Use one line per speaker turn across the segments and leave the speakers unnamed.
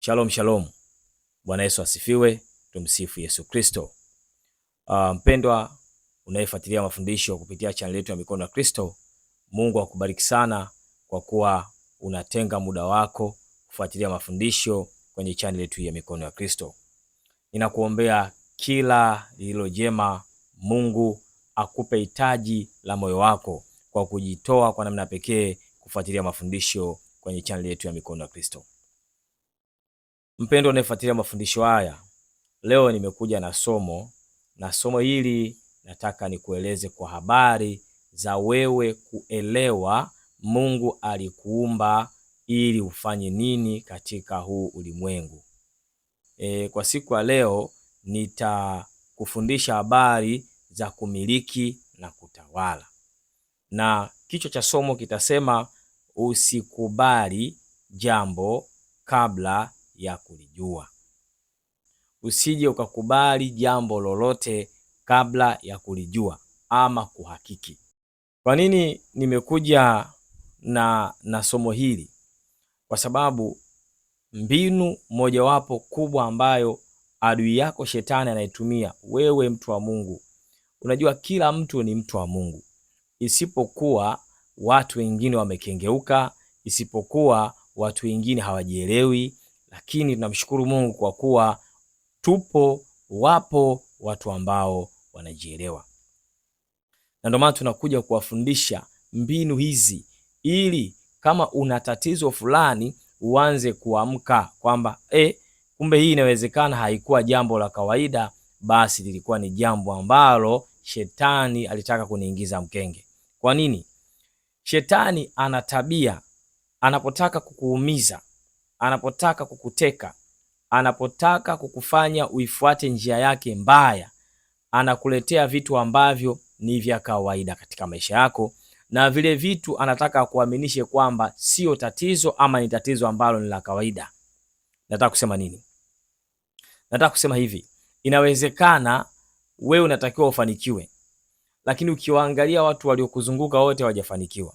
Shalom shalom. Bwana Yesu asifiwe. Tumsifu Yesu Kristo. Mpendwa unayefuatilia mafundisho kupitia channel yetu ya Mikono ya Kristo, Mungu akubariki sana kwa kuwa unatenga muda wako kufuatilia mafundisho kwenye channel yetu ya Mikono ya Kristo. Ninakuombea kila lililo jema. Mungu akupe hitaji la moyo wako kwa kujitoa kwa namna pekee kufuatilia mafundisho kwenye channel yetu ya Mikono ya Kristo. Mpendwa unayefuatilia mafundisho haya, leo nimekuja na somo hili nataka nikueleze kwa habari za wewe kuelewa Mungu alikuumba ili ufanye nini katika huu ulimwengu. Kwa siku ya leo nitakufundisha habari za kumiliki na kutawala. Na kichwa cha somo kitasema usikubali jambo kabla ya kulijua. Usije ukakubali jambo lolote kabla ya kulijua ama kuhakiki. Kwa nini nimekuja na somo hili? Kwa sababu mbinu mojawapo kubwa ambayo adui yako shetani anaitumia, wewe mtu wa Mungu. Unajua kila mtu ni mtu wa Mungu, isipokuwa watu wengine wamekengeuka, isipokuwa watu wengine hawajielewi. Lakini tunamshukuru Mungu kwa kuwa wapo watu ambao wanajielewa. Na ndio maana tunakuja kuwafundisha mbinu hizi ili kama una tatizo fulani uanze kuamka kwamba kumbe hii inawezekana, haikuwa jambo la kawaida, basi lilikuwa ni jambo ambalo shetani alitaka kuniingiza mkenge. Kwa nini? Shetani ana tabia, anapotaka kukuumiza, anapotaka kukuteka, anapotaka kukufanya uifuate njia yake mbaya, anakuletea vitu ambavyo ni vya kawaida katika maisha yako, na vile vitu anataka kuaminishe kwamba sio tatizo ama ni tatizo ambalo ni la kawaida. Nataka kusema nini? Nataka kusema hivi, inawezekana wewe unatakiwa ufanikiwe, lakini ukiwaangalia watu waliokuzunguka wote hawajafanikiwa,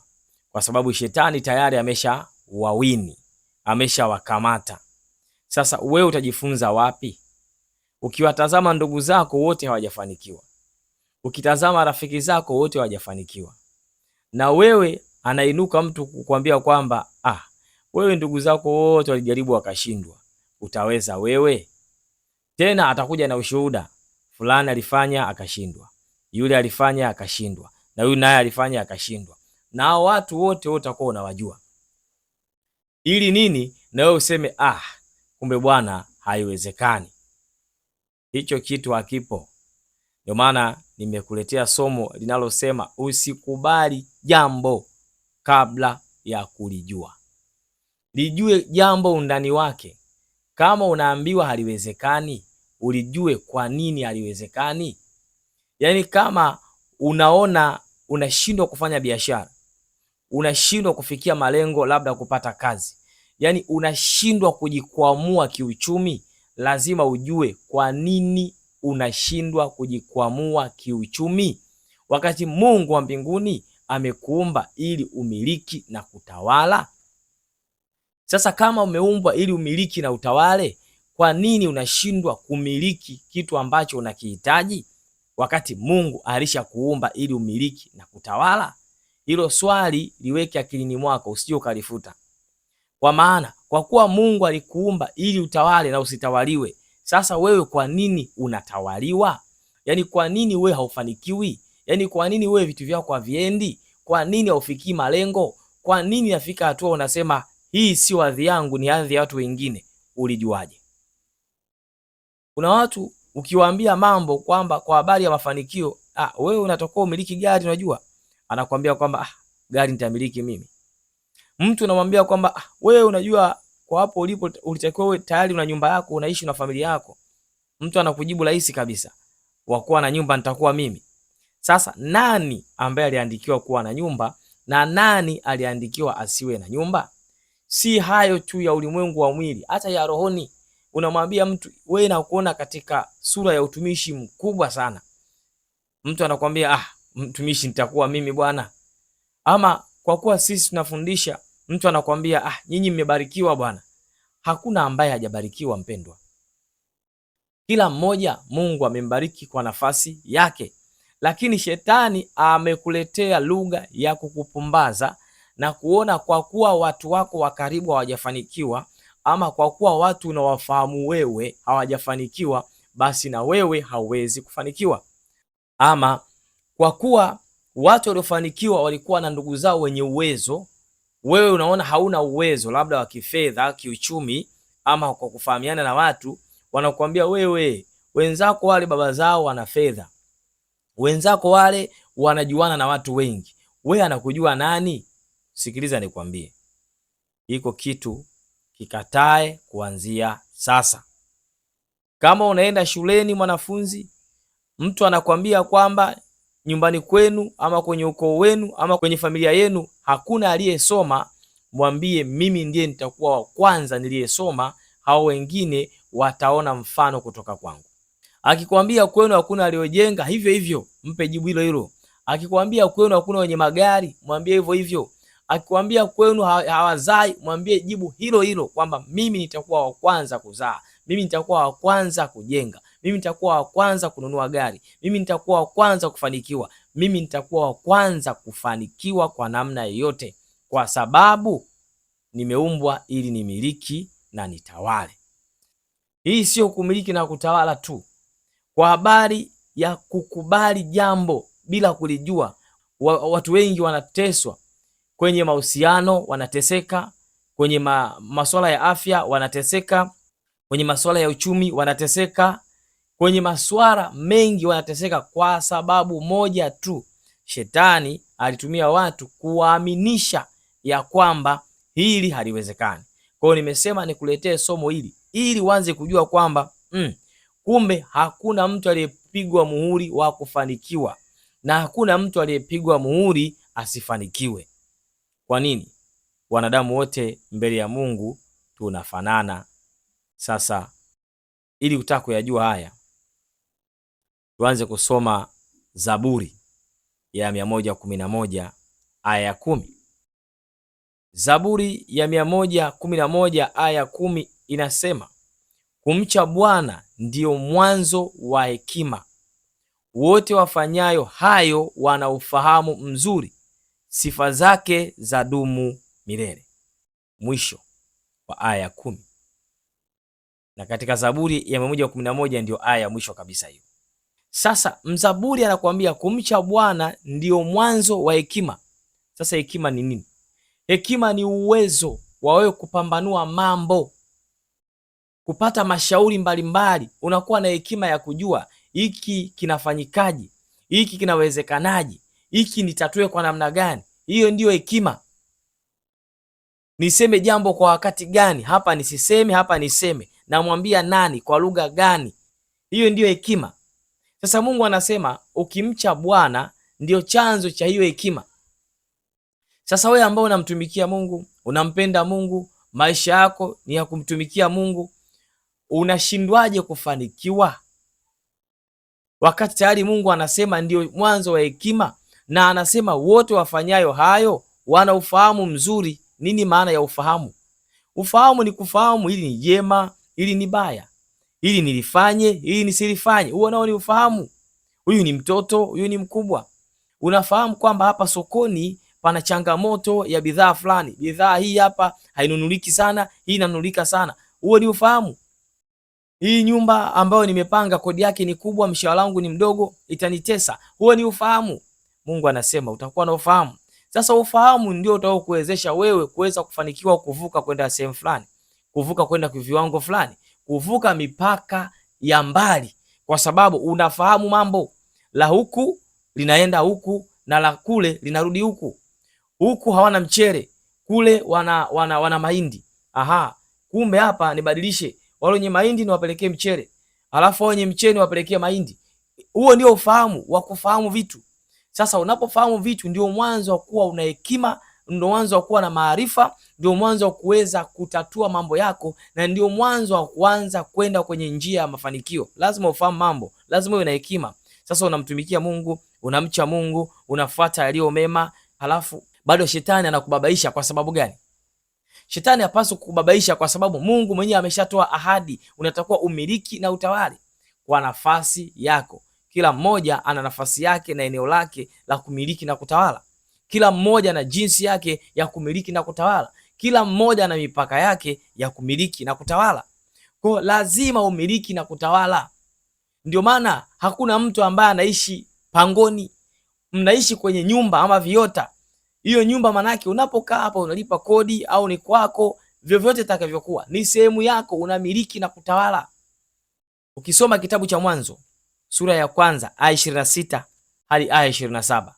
kwa sababu shetani tayari ameshawawini, ameshawakamata. Sasa wewe utajifunza wapi? Ukiwatazama ndugu zako wote hawajafanikiwa, ukitazama rafiki zako wote hawajafanikiwa, na wewe anainuka mtu kukuambia kwamba wewe ndugu zako wote walijaribu wakashindwa, utaweza wewe? Tena atakuja na ushuhuda, fulani alifanya akashindwa, yule alifanya akashindwa, na yule naye alifanya akashindwa, na hao watu wote utakuwa unawajua. Ili nini? Na wewe useme kumbe bwana haiwezekani. Hicho kitu hakipo. Ndio maana nimekuletea somo linalosema usikubali jambo kabla ya kulijua. Lijue jambo undani wake. Kama unaambiwa haliwezekani, ulijue kwa nini haliwezekani. Yaani kama unaona unashindwa kufanya biashara, unashindwa kufikia malengo, labda kupata kazi, yaani unashindwa kujikwamua kiuchumi, lazima ujue kwa nini unashindwa kujikwamua kiuchumi, wakati Mungu wa mbinguni amekuumba ili umiliki na kutawala. Sasa kama umeumbwa ili umiliki na utawale, kwa nini unashindwa kumiliki kitu ambacho unakihitaji, wakati Mungu alishakuumba ili umiliki na kutawala? Hilo swali liweke akilini mwako, usije ukalifuta. Kwa maana kwa kuwa Mungu alikuumba ili utawale na usitawaliwe, sasa wewe kwa nini unatawaliwa? Yaani kwa nini wewe haufanikiwi? Yaani kwa nini wewe vitu vyako haviendi? Kwa nini haufikii malengo? Kwa nini nafika hatua unasema hii sio hadhi yangu, ni hadhi ya watu wengine? Ulijuaje? Kuna watu ukiwaambia mambo kwamba kwa habari ya mafanikio, wewe unatakiwa umiliki gari, unajua, anakuambia kwamba gari nitamiliki mimi. Mtu unamwambia kwamba wewe unajua kwa hapo ulipo ulitakiwa wewe tayari una nyumba yako, unaishi na familia yako. Mtu anakujibu rahisi kabisa, wakuwa na nyumba nitakuwa mimi. Sasa nani ambaye aliandikiwa kuwa na nyumba na nani aliandikiwa asiwe na nyumba? Si hayo tu ya ulimwengu wa mwili, hata ya rohoni. Unamwambia mtu wewe nakuona katika sura ya utumishi mkubwa sana, mtu anakuambia mtumishi nitakuwa mimi bwana. Ama kwa kuwa sisi tunafundisha, mtu anakuambia nyinyi mmebarikiwa bwana. Hakuna ambaye hajabarikiwa mpendwa. Kila mmoja Mungu amembariki kwa nafasi yake, lakini shetani amekuletea lugha ya kukupumbaza na kuona kwa kuwa watu wako wa karibu hawajafanikiwa, ama kwa kuwa watu unawafahamu wewe hawajafanikiwa, basi na wewe hauwezi kufanikiwa. Ama kwa kuwa watu waliofanikiwa walikuwa na ndugu zao wenye uwezo, wewe unaona hauna uwezo, labda wa kifedha, kiuchumi, ama kwa kufahamiana na watu, wanakuambia wewe, wenzako wale baba zao wana fedha, wenzako wale wanajuana na watu wengi, wewe anakujua nani? Sikiliza nikwambie, iko kitu kikatae kuanzia sasa. Kama unaenda shuleni mwanafunzi, mtu anakwambia kwamba nyumbani kwenu ama kwenye ukoo wenu ama kwenye familia yenu hakuna aliyesoma, mwambie mimi ndiye nitakuwa wa kwanza niliyesoma, hao wengine wataona mfano kutoka kwangu. Akikwambia kwenu hakuna aliyojenga, hivyo hivyo mpe jibu hilo hilo. Akikwambia kwenu hakuna wenye magari, mwambie hivyo hivyo. Akikwambia kwenu hawazai, mwambie jibu hilo hilo, kwamba mimi nitakuwa wa kwanza kuzaa, mimi nitakuwa wa kwanza kujenga, mimi nitakuwa wa kwanza kununua gari, mimi nitakuwa wa kwanza kufanikiwa, mimi nitakuwa wa kwanza kufanikiwa kwa namna yoyote, kwa sababu nimeumbwa ili nimiliki na nitawale. Hii sio kumiliki na kutawala tu. Kwa habari ya kukubali jambo bila kulijua, watu wengi wanateswa kwenye mahusiano, wanateseka kwenye masuala ya afya, wanateseka kwenye masuala ya uchumi, wanateseka kwenye masuala mengi, wanateseka kwa sababu moja tu. Shetani alitumia watu kuwaaminisha ya kwamba hili haliwezekani. Kwa hiyo nimesema nikuletee somo hili ili uanze kujua kwamba kumbe hakuna mtu aliyepigwa muhuri wa kufanikiwa na hakuna mtu aliyepigwa muhuri asifanikiwe. Kwa nini? Wanadamu wote mbele ya Mungu tunafanana. Sasa ili utaka kuyajua haya, tuanze kusoma Zaburi ya 111 aya ya 10. Zaburi ya 111 aya ya 10 inasema, kumcha Bwana ndio mwanzo wa hekima, wote wafanyayo hayo wana ufahamu mzuri, sifa zake za dumu milele. Mwisho wa aya ya 10. Na katika Zaburi ya 111 ndio aya ya mwisho kabisa hiyo. Sasa mzaburi anakuambia kumcha Bwana ndio mwanzo wa hekima. Sasa hekima ni nini? Hekima ni uwezo wa wewe kupambanua mambo, kupata mashauri mbalimbali. Unakuwa na hekima ya kujua hiki kinafanyikaje, hiki kinawezekanaje, hiki nitatue kwa namna gani. Hiyo ndiyo hekima. Niseme jambo kwa wakati gani, hapa nisiseme, hapa niseme, namwambia nani, kwa lugha gani. Hiyo ndiyo hekima. Sasa Mungu anasema ukimcha Bwana ndio chanzo cha hiyo hekima. Sasa wewe ambao unamtumikia Mungu, unampenda Mungu, maisha yako ni ya kumtumikia Mungu, unashindwaje kufanikiwa wakati tayari Mungu anasema ndio mwanzo wa hekima, na anasema wote wafanyayo hayo wana ufahamu mzuri? Nini maana ya ufahamu? Ufahamu ni kufahamu hili ni jema, hili ni baya, hili nilifanye, hili nisilifanye. Huo nao ni ufahamu. Huyu ni mtoto, huyu ni mkubwa. Unafahamu kwamba hapa sokoni pana changamoto ya bidhaa fulani, bidhaa hii hapa hainunuliki sana, hii inanunulika sana. Huo ni ufahamu. Hii nyumba ambayo nimepanga kodi yake ni kubwa, mshahara wangu ni mdogo, itanitesa. Huo ni ufahamu. Mungu anasema utakuwa na ufahamu. Sasa ufahamu ndio utakuwezesha wewe kuweza kufanikiwa kuvuka kwenda sehemu fulani, kuvuka kwenda kwa viwango fulani, kuvuka mipaka ya mbali, kwa sababu unafahamu mambo. La huku linaenda huku na la kule linarudi huku. Huku hawana mchele, kule wana mahindi. Aha, kumbe hapa nibadilishe, wale wenye mahindi niwapelekee mchele, alafu wenye mchele niwapelekee mahindi. Huo ndio ufahamu wa kufahamu vitu. Sasa unapofahamu vitu ndio mwanzo wa kuwa una hekima, ndio mwanzo wa kuwa na maarifa, ndio mwanzo wa kuweza kutatua mambo yako, na ndio mwanzo wa kuanza kwenda kwenye njia ya mafanikio. Lazima ufahamu mambo, lazima uwe na hekima. Sasa unamtumikia Mungu, unamcha Mungu, unafuata yaliyo mema, halafu bado shetani anakubabaisha. Kwa sababu gani? Shetani hapaswi kukubabaisha, kwa sababu Mungu mwenyewe ameshatoa ahadi, unatakiwa umiliki na utawale kwa nafasi yako. Kila mmoja ana nafasi yake na eneo lake la kumiliki na kutawala. Kila mmoja na jinsi yake ya kumiliki na kutawala. Kila mmoja na mipaka yake ya kumiliki na kutawala. Kwa lazima umiliki na kutawala. Ndio maana hakuna mtu ambaye anaishi pangoni. Mnaishi kwenye nyumba ama viota. Hiyo nyumba manake unapokaa hapa unalipa kodi au ni kwako, vyovyote itakavyokuwa, ni sehemu yako, unamiliki na kutawala. Ukisoma kitabu cha Mwanzo sura ya 1 aya 26 hadi aya 27,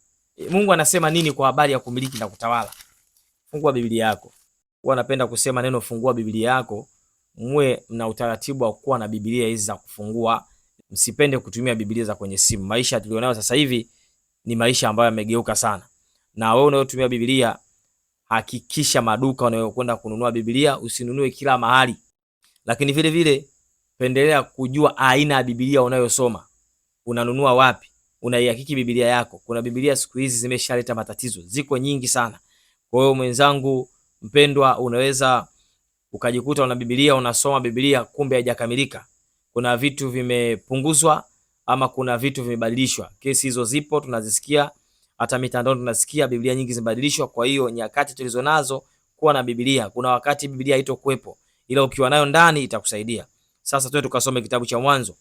Mungu anasema nini kwa habari ya kumiliki na kutawala? Fungua Biblia yako. Huwa napenda kusema neno fungua Biblia yako, mwe mna utaratibu wa kuwa na Biblia hizi za kufungua. Msipende kutumia Biblia za kwenye simu. Maisha tulionayo sasa hivi ni maisha ambayo yamegeuka sana. Na wewe unayotumia Biblia, hakikisha maduka unayokwenda kununua Biblia usinunue kila mahali. Lakini vile vile pendelea kujua aina ya Biblia unayosoma. Unanunua wapi? Unaihakiki Biblia yako. Kuna Biblia siku hizi zimeshaleta matatizo. Ziko nyingi sana. Kwa hiyo mwenzangu mpendwa, unaweza ukajikuta una Biblia, unasoma Biblia kumbe haijakamilika. Kuna vitu vimepunguzwa ama kuna vitu vimebadilishwa. Kesi hizo zipo, tunazisikia hata mitandao, tunasikia Biblia nyingi zimebadilishwa. Kwa hiyo nyakati tulizonazo, kuwa na Biblia. Kuna wakati Biblia haitokuepo, ila ukiwa nayo ndani itakusaidia. Sasa tuwe tukasome kitabu cha Mwanzo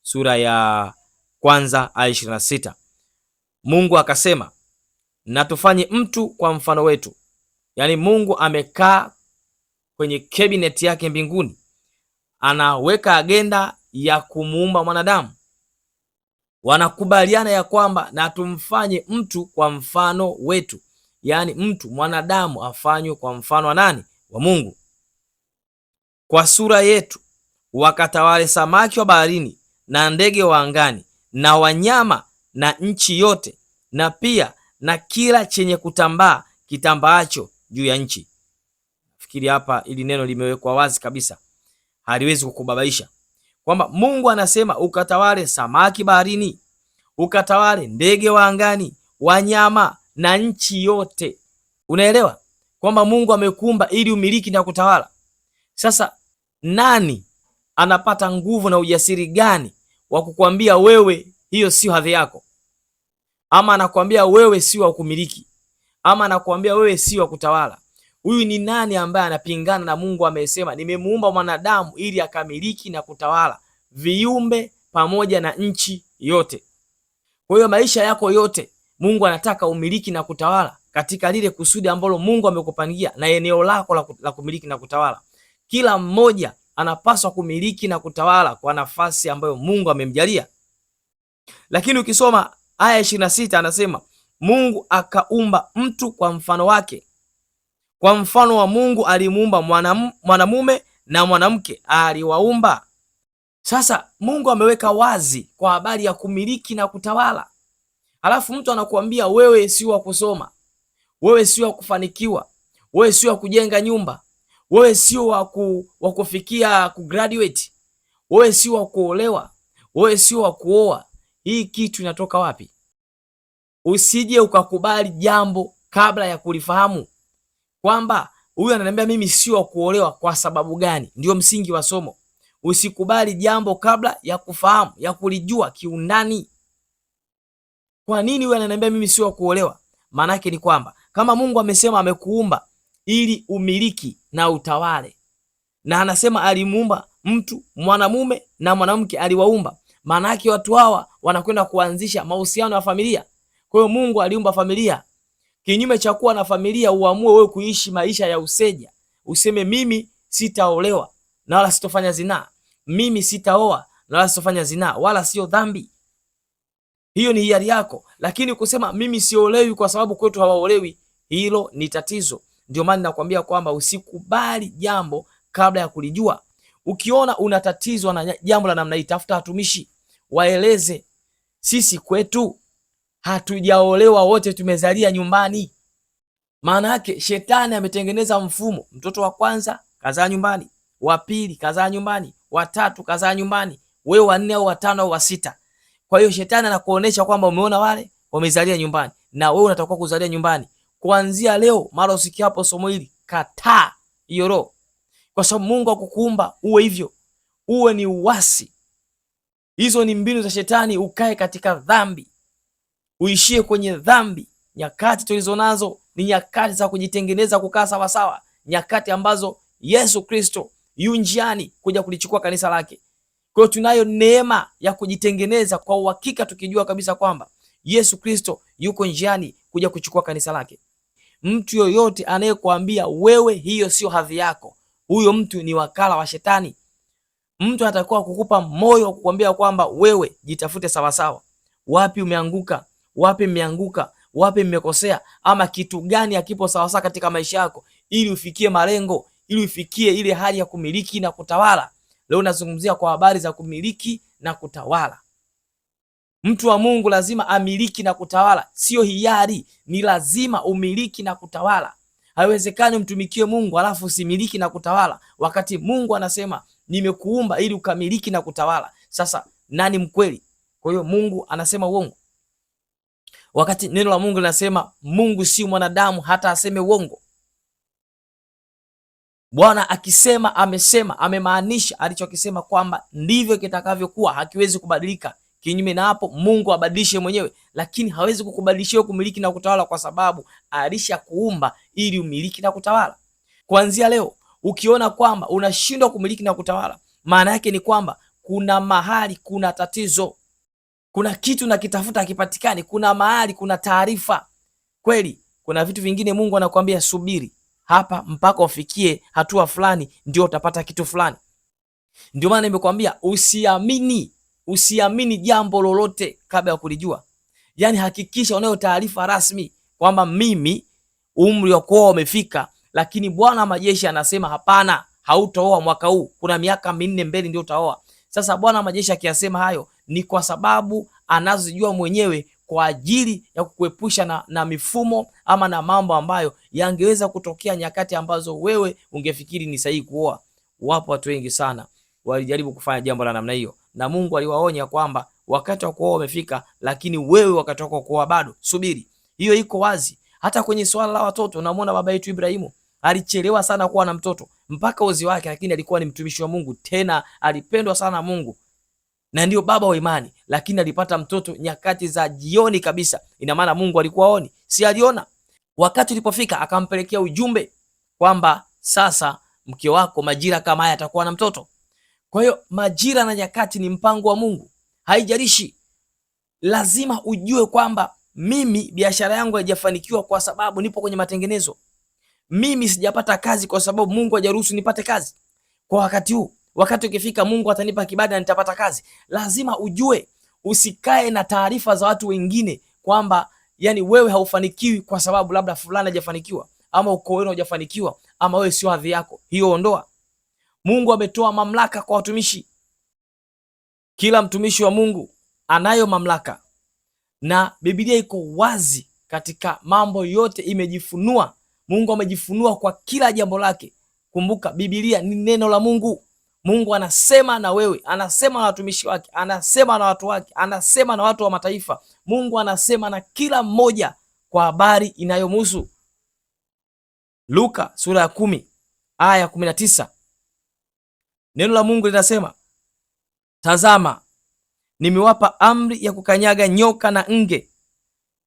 sura ya 1 aya 26. Mungu akasema, na tufanye mtu kwa mfano wetu. Yaani Mungu amekaa kwenye cabinet yake mbinguni, anaweka agenda ya kumuumba mwanadamu. Wanakubaliana ya kwamba na tumfanye mtu kwa mfano wetu. Yaani mtu mwanadamu afanywe kwa mfano wa nani? Wa Mungu. Kwa sura yetu, wakatawale samaki wa baharini na ndege wa angani na wanyama na nchi yote, na pia na kila chenye kutambaa kitambaacho juu ya nchi. Fikiri hapa ili neno limewekwa wazi kabisa, haliwezi kukubabaisha, kwamba Mungu anasema ukatawale samaki baharini, ukatawale ndege wa angani, wanyama na nchi yote. Unaelewa kwamba Mungu amekuumba ili umiliki na kutawala. Sasa nani anapata nguvu na ujasiri gani wa kukwambia wewe hiyo sio hadhi yako, ama anakuambia wewe sio wa kumiliki, ama anakuambia wewe sio wa kutawala? Huyu ni nani ambaye anapingana na Mungu? Amesema nimemuumba mwanadamu ili akamiliki na kutawala viumbe pamoja na nchi yote. Kwa hiyo maisha yako yote Mungu anataka umiliki na kutawala katika lile kusudi ambalo Mungu amekupangia na eneo lako la kumiliki na kutawala. Kila mmoja anapaswa kumiliki na kutawala kwa nafasi ambayo Mungu amemjalia. Lakini ukisoma aya 26 anasema Mungu akaumba mtu kwa mfano wake. Kwa mfano wa Mungu alimuumba mwanamume na mwanamke aliwaumba. Sasa Mungu ameweka wazi kwa habari ya kumiliki na kutawala. Alafu mtu anakuambia wewe si wa kusoma, wewe si wa kufanikiwa, wewe si wa kujenga nyumba, wewe si wa kufikia kugraduate, wewe si wa kuolewa, wewe si wa kuoa. Hii kitu inatoka wapi? Usije ukakubali jambo kabla ya kulifahamu, kwamba huyu ananiambia mimi sio wa kuolewa kwa sababu gani. Ndio msingi wa somo. Usikubali jambo kabla ya kufahamu, ya kulijua kiundani. Kwa nini huyu ananiambia mimi sio wa kuolewa? Maana yake ni kwamba kama Mungu amesema amekuumba ili umiliki na utawale, na anasema alimuumba mtu mwanamume na mwanamke aliwaumba, maana yake watu hawa wanakwenda kuanzisha mahusiano ya familia. Kwa hiyo Mungu aliumba familia. Kinyume cha kuwa na familia uamue wewe kuishi maisha ya useja, useme mimi sitaolewa na wala sitofanya zinaa, mimi sitaoa na wala sitofanya zinaa, wala sio dhambi. Hiyo ni hiari yako. Lakini kusema mimi siolewi kwa sababu kwetu hawaolewi, hilo ni tatizo. Ndio maana nakwambia kwamba usikubali jambo kabla ya kulijua. Ukiona unatatizwa na jambo la namna hii, tafuta watumishi, waeleze. Sisi kwetu hatujaolewa, wote tumezalia nyumbani. Maana yake shetani ametengeneza mfumo, mtoto wa kwanza kazaa nyumbani, wa pili kazaa nyumbani, wa tatu kazaa nyumbani, wewe wa 4 au wa 5 au wa 6. Kwa hiyo shetani anakuonesha kwamba umeona wale wamezalia nyumbani na wewe unatakiwa kuzalia nyumbani. Kuanzia leo mara usikia hapo somo hili, kataa hiyo roho, kwa sababu Mungu hakukuumba uwe hivyo, uwe ni uasi. Hizo ni mbinu za shetani, ukae katika dhambi, uishie kwenye dhambi. Nyakati tulizo nazo ni nyakati za kujitengeneza, kukaa sawa sawa, nyakati ambazo Yesu Kristo yu njiani kuja kulichukua kanisa lake. Kwa hiyo tunayo neema ya kujitengeneza kwa uhakika, tukijua kabisa kwamba Yesu Kristo yuko njiani kuja kuchukua kanisa lake. Mtu yoyote anayekwambia wewe hiyo sio hadhi yako, huyo mtu ni wakala wa shetani. Mtu anatakiwa kukupa moyo wa kukwambia kwamba wewe jitafute sawa sawa. Wapi umeanguka? Wapi mmeanguka? Wapi mmekosea? Ama kitu gani hakipo sawa sawa katika maisha yako, ili ufikie malengo, ili ufikie ile hali ya kumiliki na kutawala. Leo nazungumzia kwa habari za kumiliki na kutawala. Mtu wa Mungu lazima amiliki na kutawala, sio hiari, ni lazima umiliki na kutawala. Haiwezekani umtumikie Mungu alafu usimiliki na kutawala, wakati Mungu anasema nimekuumba ili ukamiliki na kutawala. Sasa nani mkweli? Kwa hiyo Mungu anasema uongo, wakati neno la Mungu linasema Mungu si mwanadamu hata aseme uongo. Bwana akisema amesema, amemaanisha alichokisema kwamba ndivyo kitakavyokuwa, hakiwezi kubadilika. Kinyume na hapo, Mungu abadilishe mwenyewe, lakini hawezi kukubadilishia kumiliki na kutawala, kwa sababu alishakuumba ili umiliki na kutawala. Kuanzia leo ukiona kwamba unashindwa kumiliki na kutawala, maana yake ni kwamba kuna mahali kuna tatizo, kuna kitu na kitafuta hakipatikani, kuna mahali kuna taarifa. Kweli kuna vitu vingine Mungu anakuambia subiri hapa mpaka ufikie hatua fulani ndio utapata kitu fulani. Ndio maana nimekuambia usiamini jambo lolote kabla ya kulijua. Yaani hakikisha unayo taarifa rasmi kwamba mimi umri wa kuoa umefika, lakini Bwana majeshi anasema hapana, hautaoa mwaka huu, kuna miaka 4 mbele ndio utaoa. Sasa Bwana majeshi akiyasema hayo ni kwa sababu anazijua mwenyewe, kwa ajili ya kukuepusha na mifumo ama na mambo ambayo yangeweza kutokea nyakati ambazo wewe ungefikiri ni sahihi kuoa. Wapo watu wengi sana walijaribu kufanya jambo la namna hiyo, na Mungu aliwaonya kwamba wakati wa kuoa umefika, lakini wewe wakati wako kuoa bado, subiri. Hiyo iko wazi. Hata kwenye swala la watoto, unamwona baba yetu Ibrahimu alichelewa sana kuwa na mtoto mpaka uzee wake, lakini alikuwa ni mtumishi wa Mungu, tena alipendwa sana Mungu na ndio baba wa imani, lakini alipata mtoto nyakati za jioni kabisa. Ina maana Mungu alikuwa aoni? Si aliona? Wakati ulipofika akampelekea ujumbe kwamba sasa mke wako majira kama haya atakuwa na mtoto. Kwa hiyo majira na nyakati ni mpango wa Mungu, haijalishi. Lazima ujue kwamba mimi biashara yangu haijafanikiwa kwa sababu nipo kwenye matengenezo. Mimi sijapata kazi kwa sababu Mungu hajaruhusu nipate kazi kwa wakati huu. Wakati ukifika Mungu atanipa kibali na nitapata kazi. Lazima ujue, usikae na taarifa za watu wengine kwamba yani wewe haufanikiwi kwa sababu labda fulani hajafanikiwa, ama ukoo wenu hujafanikiwa, ama wewe sio hadhi yako. Hiyo ondoa. Mungu ametoa mamlaka kwa watumishi. Kila mtumishi wa Mungu anayo mamlaka, na Biblia iko wazi katika mambo yote, imejifunua. Mungu amejifunua kwa kila jambo lake. Kumbuka Biblia ni neno la Mungu. Mungu anasema na wewe, anasema na watumishi wake, anasema na watu wake, anasema na watu wa mataifa. Mungu anasema na kila mmoja kwa habari inayomhusu. Luka sura ya 10 aya ya 19. Neno la Mungu linasema, tazama nimewapa amri ya kukanyaga nyoka na nge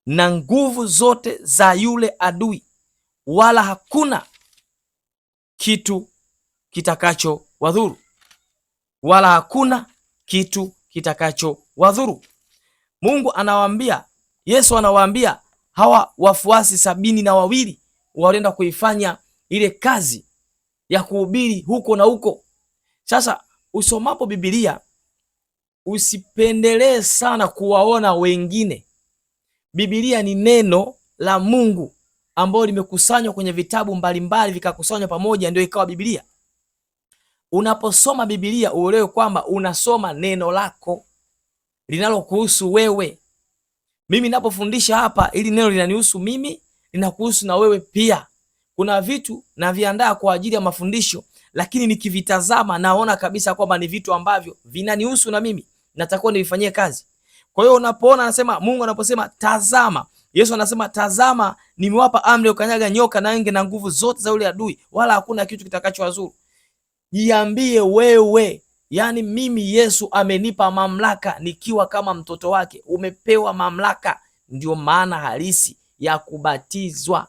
na nguvu zote za yule adui, wala hakuna kitu kitakacho wadhuru. Wala hakuna kitu kitakacho wadhuru. Mungu anawaambia, Yesu anawaambia hawa wafuasi 72 walienda kuifanya ile kazi ya kuhubiri huko na huko. Sasa usomapo Biblia usipendelee sana kuwaona wengine. Biblia ni neno la Mungu ambalo limekusanywa kwenye vitabu mbalimbali, vikakusanywa pamoja ndio ikawa Biblia. Unaposoma Biblia uelewe kwamba unasoma neno lako linalokuhusu wewe. Mimi ninapofundisha hapa, ili neno linanihusu mimi, linakuhusu na wewe pia. Kuna vitu naviandaa kwa ajili ya mafundisho, lakini nikivitazama naona kabisa kwamba ni vitu ambavyo vinanihusu na mimi, natakiwa nivifanyie kazi. Kwa hiyo unapoona anasema Mungu anaposema tazama, Yesu anasema, tazama nimewapa amri ukanyaga nyoka na nge na nguvu zote za yule adui, wala hakuna kitu kitakachowazuru. Jiambie wewe, yani mimi Yesu amenipa mamlaka nikiwa kama mtoto wake. Umepewa mamlaka, ndio maana halisi ya kubatizwa.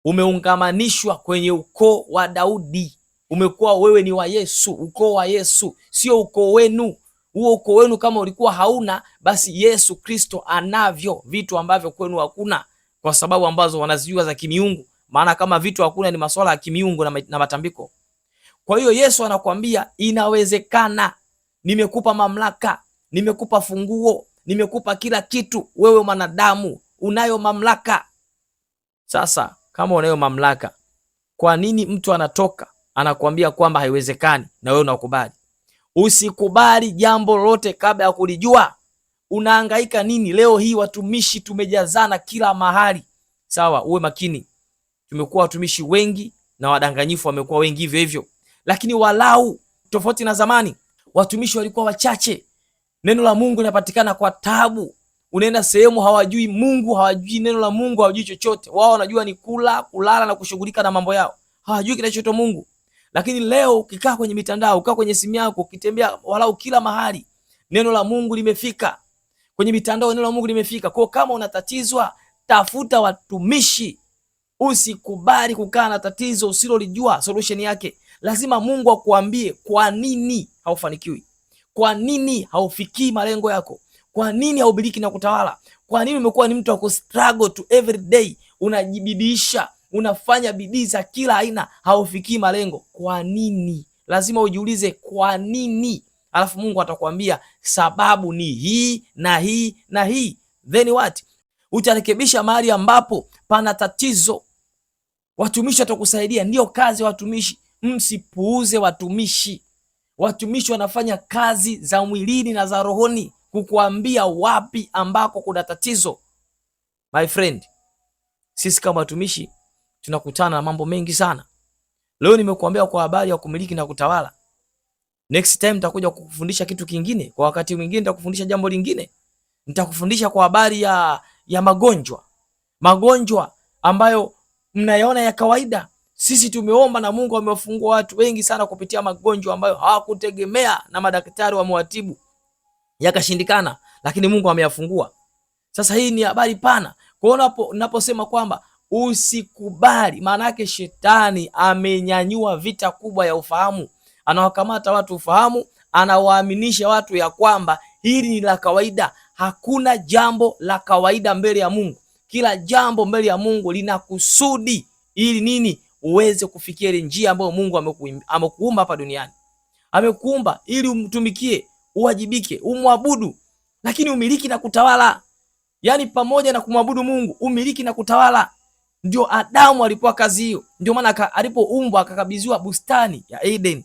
Umeungamanishwa kwenye ukoo wa Daudi. Umekuwa wewe ni wa Yesu, ukoo wa Yesu, sio ukoo wenu. Huo ukoo wenu kama ulikuwa hauna, basi Yesu Kristo anavyo vitu ambavyo kwenu hakuna, kwa sababu ambazo wanazijua za kimiungu. Maana kama vitu hakuna ni masuala ya kimiungu na matambiko. Kwa hiyo Yesu anakuambia inawezekana. Nimekupa mamlaka, nimekupa funguo, nimekupa kila kitu. Wewe mwanadamu unayo mamlaka. Sasa kama unayo mamlaka, kwa nini mtu anatoka anakuambia kwamba haiwezekani na wewe unakubali? Usikubali jambo lolote kabla ya kulijua. Unahangaika nini? Leo hii watumishi tumejazana kila mahali. Sawa, uwe makini. Tumekuwa watumishi wengi na wadanganyifu wamekuwa wengi hivyo hivyo. Lakini walau tofauti na zamani, watumishi walikuwa wachache. Neno la Mungu linapatikana kwa taabu. Unaenda sehemu hawajui Mungu, hawajui neno la Mungu, hawajui chochote. Wao wanajua ni kula, kulala na kushughulika na mambo yao. Hawajui kinachoitwa Mungu. Lakini leo ukikaa kwenye mitandao, ukikaa kwenye simu yako, ukitembea walau kila mahali, neno la Mungu limefika. Kwenye mitandao neno la Mungu limefika. Kwa kama unatatizwa, tafuta watumishi. Usikubali kukaa na tatizo usilolijua solution yake. Lazima Mungu akuambie kwa nini haufanikiwi. Kwa nini haufikii malengo yako? Kwa nini haubiliki na kutawala? Kwa nini umekuwa ni mtu wa kustruggle to every day? Unajibidisha, unafanya bidii za kila aina, haufikii malengo. Kwa nini? Lazima ujiulize kwa nini. Alafu Mungu atakwambia sababu ni hii na hii na hii. Then what? Utarekebisha mahali ambapo pana tatizo. Watumishi watakusaidia. Ndio kazi ya watumishi. Msipuuze watumishi. Watumishi wanafanya kazi za mwilini na za rohoni, kukuambia wapi ambako kuna tatizo. My friend, sisi kama watumishi tunakutana na mambo mengi sana. Leo nimekuambia kwa habari ya kumiliki na kutawala. Next time nitakuja kukufundisha kitu kingine. Kwa wakati mwingine nitakufundisha jambo lingine. Nitakufundisha kwa habari ya magonjwa. Magonjwa ambayo mnayaona ya kawaida. Sisi tumeomba na Mungu amewafungua watu wengi sana kupitia magonjwa ambayo hawakutegemea na madaktari wamewatibu yakashindikana, lakini Mungu ameyafungua. Sasa hii ni habari pana. Kwa hiyo unaposema kwamba usikubali, maana yake shetani amenyanyua vita kubwa ya ufahamu. Anawakamata watu ufahamu, anawaaminisha watu ya kwamba hili ni la kawaida. Hakuna jambo la kawaida mbele ya Mungu. Kila jambo mbele ya Mungu lina kusudi. Ili nini? Uweze kufikia ile njia ambayo Mungu amekuumba hapa duniani. Amekuumba ili umtumikie, uwajibike, umwabudu, lakini umiliki na kutawala. Yaani pamoja na kumwabudu Mungu, umiliki na kutawala. Ndio Adamu alipewa kazi hiyo. Ndio maana alipoumbwa akakabidhiwa bustani ya Eden.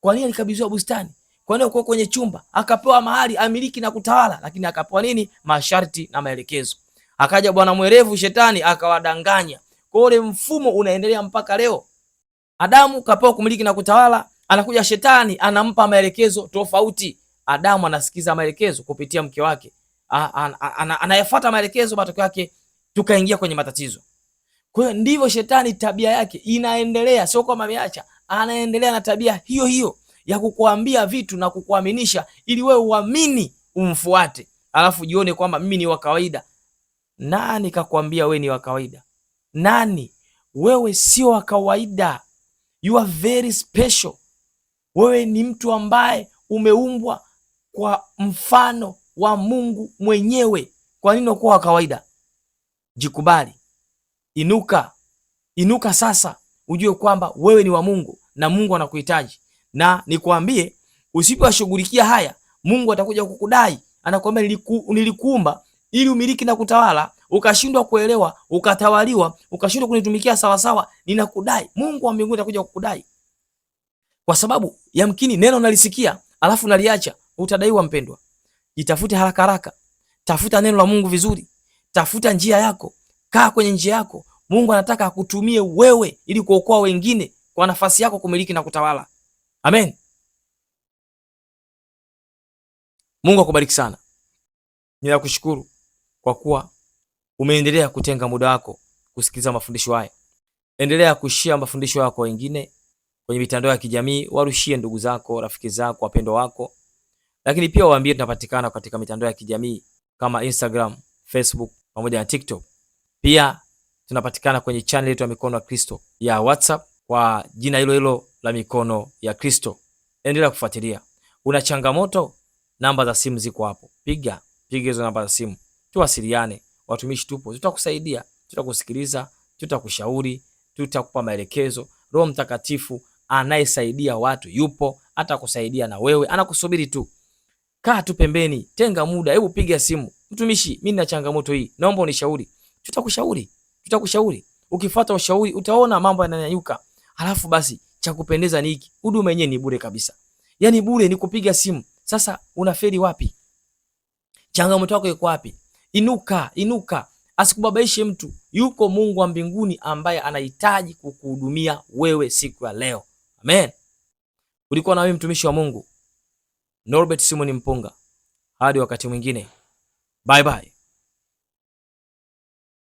Kwa nini alikabidhiwa bustani? Kwa nini uko kwenye chumba? Akapewa mahali amiliki na kutawala, lakini akapewa nini? Masharti na maelekezo. Akaja bwana mwerevu shetani akawadanganya. Kwa ule mfumo unaendelea mpaka leo. Adamu kapewa kumiliki na kutawala, anakuja shetani anampa maelekezo tofauti. Adamu anasikiza maelekezo kupitia mke wake. Anayafuata maelekezo, matokeo yake tukaingia kwenye matatizo. Kwa hiyo ndivyo shetani tabia yake inaendelea, sio kama ameacha, anaendelea na tabia hiyo hiyo ya kukuambia vitu na kukuaminisha ili wewe uamini umfuate. Alafu jione kwamba mimi ni wa kawaida. Nani kakwambia wewe ni wa kawaida? Nani? Wewe sio wa kawaida. You are very special. Wewe ni mtu ambaye umeumbwa kwa mfano wa Mungu mwenyewe. Kwa nini unakuwa wa kawaida? Jikubali. Inuka. Inuka sasa. Ujue kwamba wewe ni wa Mungu na Mungu anakuhitaji. Na nikwambie, usipowashughulikia haya, Mungu atakuja kukudai. Anakuambia nilikuumba ili umiliki na kutawala, ukashindwa kuelewa, ukatawaliwa, ukashindwa kunitumikia sawa sawa, ninakudai. Mungu wa mbinguni atakuja kukudai. Kwa sababu yamkini neno nalisikia, alafu naliacha, utadaiwa mpendwa. Jitafute haraka haraka. Tafuta neno la Mungu vizuri. Tafuta njia yako. Kaa kwenye njia yako. Mungu anataka akutumie wewe ili kuokoa wengine kwa nafasi yako kumiliki na kutawala. Amen. Mungu akubariki sana. Ninakushukuru kwa kuwa umeendelea kutenga muda wako kusikiliza mafundisho haya. Endelea kushare mafundisho yako wengine kwenye mitandao ya kijamii, warushie ndugu zako, rafiki zako, wapendwa wako. Lakini pia waambie tunapatikana katika mitandao ya kijamii kama Instagram, Facebook pamoja na TikTok. Pia tunapatikana kwenye channel yetu ya Mikono ya Kristo ya WhatsApp kwa jina hilo hilo la Mikono ya Kristo. Endelea kufuatilia. Una changamoto, namba za simu ziko hapo. Piga hizo namba za simu. Tuwasiliane. Watumishi tupo. Tutakusaidia, tutakusikiliza, tutakushauri, tutakupa maelekezo. Roho Mtakatifu anayesaidia watu yupo, atakusaidia na wewe, anakusubiri tu. Kaa tu pembeni, tenga muda, hebu piga simu. Mtumishi, mimi nina changamoto hii, naomba unishauri. Tutakushauri. Ukifuata ushauri utaona mambo yananyanyuka. Halafu basi cha kupendeza ni hiki, huduma yenyewe ni bure kabisa. Yaani bure ni kupiga simu. Sasa unafeli wapi? Changamoto yako iko wapi? Inuka. Asikubabaishe mtu. Yuko Mungu wa mbinguni ambaye anahitaji kukuhudumia wewe siku ya leo. Amen. Ulikuwa na mimi mtumishi wa Mungu Norbert Simon Mpunga. Hadi wakati mwingine. Bye bye.